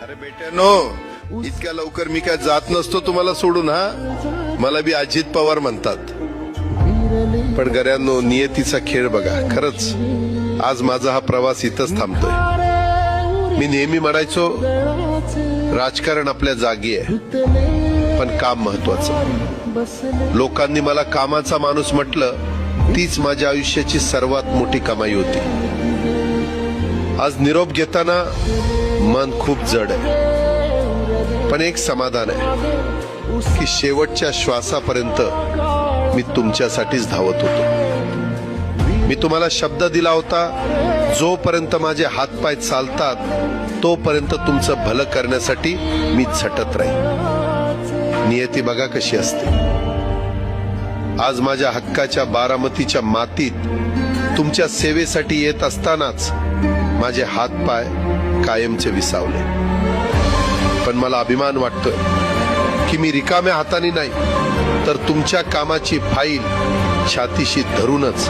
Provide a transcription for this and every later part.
अरे बेट्यानो, इतक्या लवकर मी काय जात नसतो तुम्हाला सोडून. हा, मला बी अजित पवार म्हणतात. पण गऱ्यांनो, नियतीचा खेळ बघा. खरंच आज माझा हा प्रवास इथंच थांबतोय. मी नेहमी म्हणायचो राजकारण आपल्या जागी आहे, पण काम महत्वाचं. लोकांनी मला कामाचा माणूस म्हटलं, तीच माझ्या आयुष्याची सर्वात मोठी कमाई होती. आज निरोप घेताना मन खूप जड आहे, पण एक समाधान आहे की शेवटच्या श्वासापर्यंत मी तुमच्यासाठीच धावत होतो. मी तुम्हाला शब्द दिला होता, जोपर्यंत माझे हातपाय चालतात तोपर्यंत तुमचं भलं करण्यासाठी मी झटत राहील. नियती बघा कशी असते. आज माझ्या हक्काच्या बारामतीच्या मातीत तुमच्या सेवेसाठी येत असतानाच माझे हातपाय कायमचे विसावले. पण मला अभिमान वाटतोय की मी रिकाम्या हाताने नाही, तर तुमच्या कामाची फाईल छातीशी धरूनच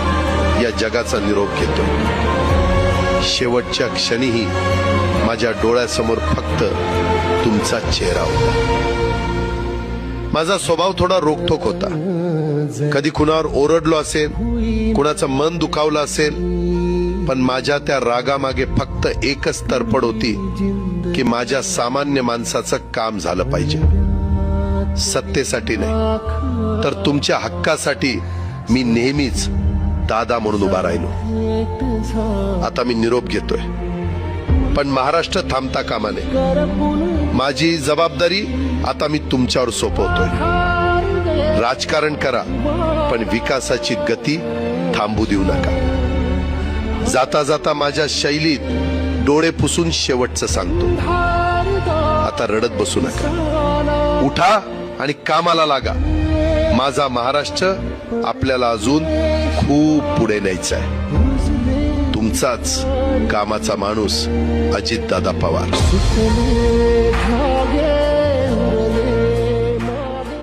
या जगाचा निरोप घेतोय. शेवटच्या क्षणीही माझ्या डोळ्यासमोर फक्त तुमचा चेहरा होता. माझा स्वभाव थोडा रोखठोक होता. कधी कुणावर ओरडलो असेल, कुणाचं मन दुखावलं असेल, पण माझ्या त्या रागामागे फक्त एकच तरफड होती की माझ्या सामान्य माणसाचं काम झालं पाहिजे. सत्तेसाठी नाही, तर तुमच्या हक्कासाठी मी नेहमीच दादा म्हणून उभा राहिलो. आता मी निरोप घेतोय, पण महाराष्ट्र थांबता कामा नये. माझी जबाबदारी आता मी तुमच्यावर सोपवतोय. राजकारण करा, पण विकासाची गती थांबू देऊ नका. जाता जाता माझ्या शैलीत डोळे पुसून शेवटचं सांगतो, आता रडत बसू नका. उठा आणि कामाला लागा. माझा महाराष्ट्र आपल्याला अजून खूप पुढे न्यायचा आहे. तुमचाच कामाचा माणूस अजितदादा पवार.